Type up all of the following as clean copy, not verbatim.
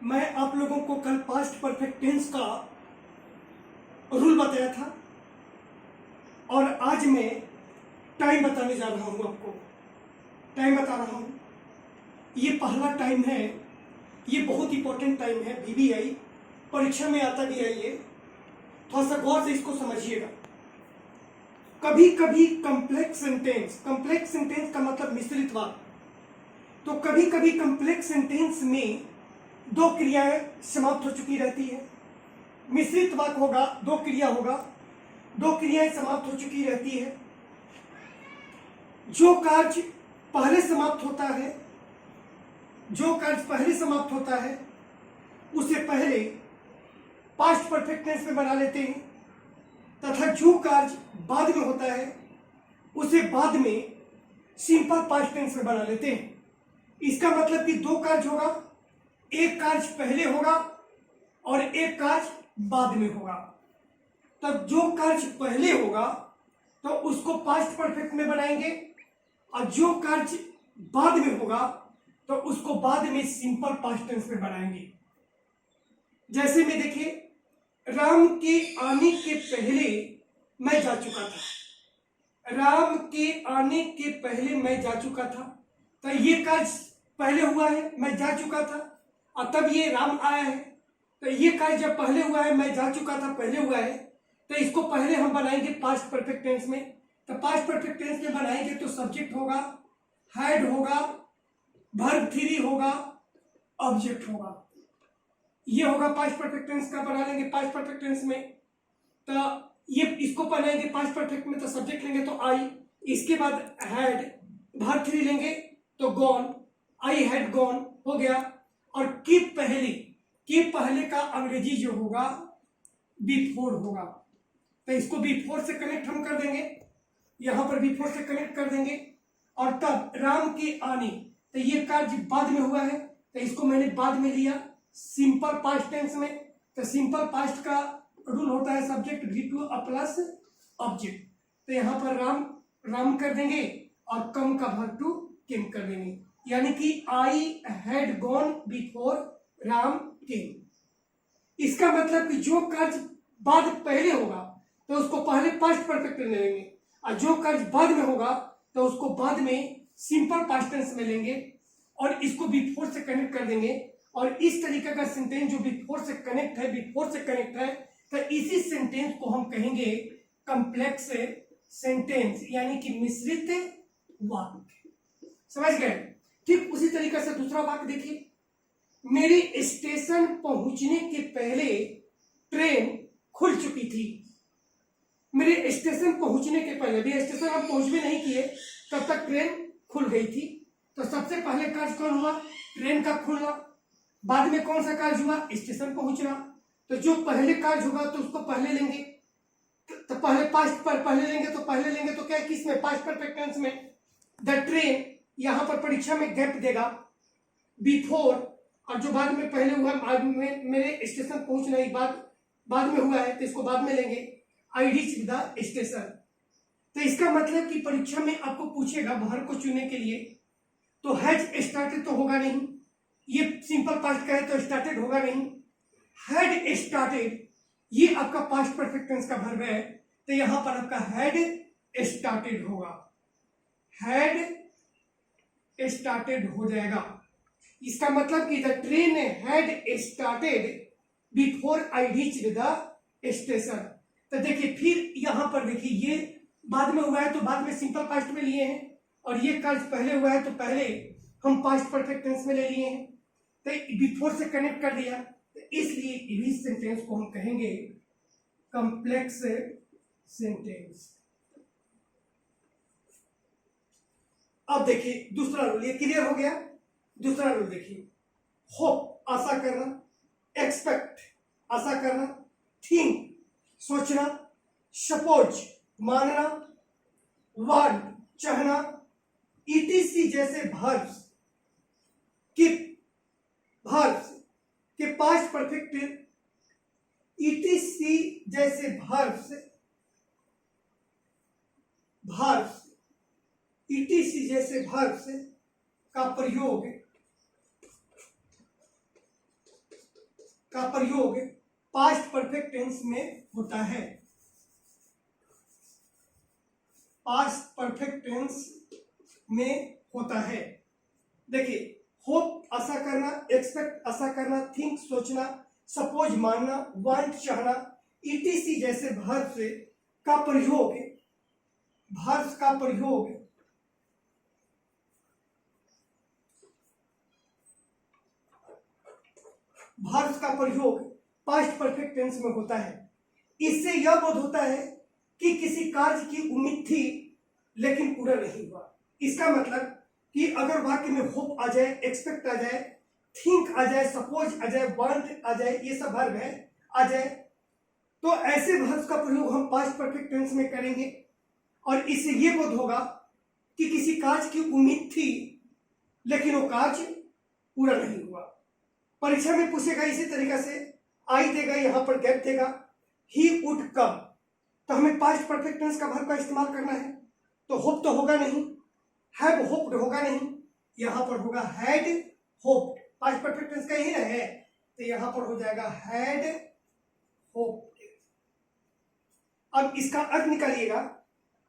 मैं आप लोगों को कल पास्ट परफेक्ट टेंस का रूल बताया था और आज मैं टाइम बताने जा रहा हूं। आपको टाइम बता रहा हूं। ये पहला टाइम है, ये बहुत इंपॉर्टेंट टाइम है। VBI परीक्षा में आता भी है। ये थोड़ा सा गौर से इसको समझिएगा। कभी कभी कॉम्प्लेक्स सेंटेंस का मतलब मिश्रित वाक्य। तो कभी कभी कॉम्प्लेक्स सेंटेंस में दो क्रियाएं समाप्त हो चुकी रहती है। मिश्रित वाक्य होगा, दो क्रिया होगा, दो क्रियाएं समाप्त हो चुकी रहती है। जो कार्य पहले समाप्त होता है, जो कार्य पहले समाप्त होता है उसे पहले पास्ट परफेक्ट टेंस में बना लेते हैं, तथा जो कार्य बाद में होता है उसे बाद में सिंपल पास्ट टेंस में बना लेते हैं। इसका मतलब कि दो कार्य होगा, एक कार्य पहले होगा और एक कार्य बाद में होगा। तब जो कार्य पहले होगा तो उसको पास्ट परफेक्ट में बनाएंगे और जो कार्य बाद में होगा तो उसको बाद में सिंपल पास्ट टेंस में बनाएंगे। जैसे में देखिए, राम के आने के पहले मैं जा चुका था। राम के आने के पहले मैं जा चुका था, तो ये कार्य पहले हुआ है, मैं जा चुका था, और तब ये राम आया है। तो ये कार्य जब पहले हुआ है, मैं जा चुका था पहले हुआ है, तो इसको पहले हम बनाएंगे पास्ट परफेक्ट टेंस में। तो पास्ट परफेक्ट टेंस में बनाएंगे तो सब्जेक्ट होगा, हैड होगा, वर्ब 3 होगा, ऑब्जेक्ट होगा। ये होगा पास्ट परफेक्ट टेंस का, बना लेंगे पास्ट परफेक्ट टेंस में। तो ये इसको बनाएंगे पास्ट परफेक्ट में, तो सब्जेक्ट लेंगे तो आई, इसके बाद हैड, वर्ब 3 लेंगे तो गॉन, आई हैड गॉन हो गया। और के पहले का अंग्रेजी जो होगा बिफोर होगा, तो इसको बिफोर से कनेक्ट हम कर देंगे, यहां पर बिफोर से कनेक्ट कर देंगे। और तब राम के आने, तो ये कार्य बाद में हुआ है, तो इसको मैंने बाद में लिया सिंपल पास्ट टेंस में। तो सिंपल पास्ट का रूल होता है सब्जेक्ट V2 प्लस ऑब्जेक्ट। तो यहां पर राम कर देंगे और कम का वर्ब टू केम कर देंगे, यानी कि I had gone before Ram came. इसका मतलब कि जो कार्य बाद पहले होगा तो उसको पहले पास्ट परफेक्ट में लेंगे, और जो कार्य बाद में होगा तो उसको बाद में सिंपल पास्ट टेंस में लेंगे और इसको बिफोर से कनेक्ट कर देंगे। और इस तरीके का सेंटेंस जो बिफोर से कनेक्ट है, तो इसी सेंटेंस को हम कहेंगे कॉम्प्लेक्स सेंटेंस, यानी कि मिश्रित वाक्य। समझ गए? ठीक उसी तरीके से दूसरा वाक्य देखिए, मेरे स्टेशन पहुंचने के पहले ट्रेन खुल चुकी थी। मेरे स्टेशन पहुंचने के पहले, भी स्टेशन हम पहुंच भी नहीं किए तब तक ट्रेन खुल गई थी। तो सबसे पहले कार्य कौन हुआ? ट्रेन का खुलना। बाद में कौन सा कार्य हुआ? स्टेशन पहुंचना। तो जो पहले कार्य होगा तो उसको पहले लेंगे, तो पहले पास्ट पर पहले लेंगे तो क्या किस में? पास्ट परफेक्ट टेंस में। द ट्रेन, यहां पर परीक्षा में गैप देगा बिफोर, और जो बाद में पहले हुआ, मेरे स्टेशन पहुंचना ही बाद में हुआ है, तो इसको बाद में लेंगे, आई रीच द स्टेशन। तो इसका मतलब कि परीक्षा में आपको पूछेगा बाहर को चुनने के लिए, तो हैज स्टार्टेड तो होगा नहीं, ये सिंपल पास्ट का है तो स्टार्टेड होगा नहीं। हैड स्टार्टेड, ये आपका पास्ट परफेक्ट टेंस का वर्ब है, तो यहां पर आपका हैड स्टार्टेड होगा, हैड स्टार्टेड हो जाएगा। इसका मतलब कि the train had started before I reach the station. तो देखिए, फिर यहां पर देखिए, ये बाद में हुआ है तो बाद में सिंपल पास्ट में लिए हैं, और ये कार्य पहले हुआ है तो पहले हम पास्ट परफेक्ट टेंस में ले लिए हैं, तो बिफोर से कनेक्ट कर दिया। तो इसलिए इस सेंटेंस को हम कहेंगे कॉम्प्लेक्स सेंटेंस। अब देखिए दूसरा रूल, ये क्लियर हो गया। दूसरा रूल देखिए, होप आशा करना, एक्सपेक्ट आशा करना, थिंक सोचना, सपोज मानना, वांट चाहना, ईटीसी जैसे verbs के पास्ट परफेक्ट, ईटीसी जैसे verbs ईटीसी जैसे verbs का प्रयोग का प्रयोग पास्ट परफेक्ट टेंस में होता है। पास्ट परफेक्ट टेंस में होता है। देखिए, होप आशा करना, एक्सपेक्ट आशा करना, थिंक सोचना, सपोज मानना, वांट चाहना, ईटीसी जैसे वर्ब से का प्रयोग, वर्ब का प्रयोग वर्ब का प्रयोग पास्ट परफेक्ट टेंस में होता है। इससे यह बोध होता है कि किसी कार्य की उम्मीद थी लेकिन पूरा नहीं हुआ। इसका मतलब कि अगर वाक्य में होप आ जाए, एक्सपेक्ट आ जाए, थिंक आ जाए, सपोज आ जाए, वांट आ जाए, ये सब वर्ब है, आ जाए, तो ऐसे वर्ब का प्रयोग हम पास्ट परफेक्ट टेंस में करेंगे और इससे ये बोध होगा कि किसी कार्य की उम्मीद थी लेकिन वो कार्य पूरा नहीं हुआ। परीक्षा में पूछेगा इसी तरीके से, आई देगा, यहां पर गैप देगा, ही वुड कम, तो हमें पास्ट परफेक्ट टेंस का वर्ब का इस्तेमाल करना है। तो होप तो होगा नहीं, हैव होप्ड होगा नहीं, यहां पर होगा had hoped, past perfect tense का ही ना है, तो यहां पर हो जाएगा हैड होप्ड। अब इसका अर्थ निकालिएगा,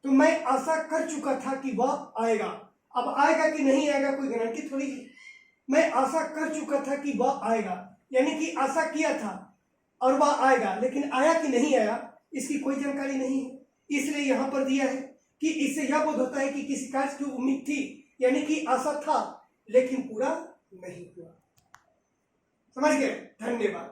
तो मैं आशा कर चुका था कि वह आएगा। अब आएगा कि नहीं आएगा कोई गारंटी थोड़ी है। मैं आशा कर चुका था कि वह आएगा, यानी कि आशा किया था और वह आएगा, लेकिन आया कि नहीं आया इसकी कोई जानकारी नहीं है। इसलिए यहां पर दिया है कि इससे यह बोध होता है कि किसी कार्य की उम्मीद थी, यानी कि आशा था लेकिन पूरा नहीं हुआ। समझ गए? धन्यवाद।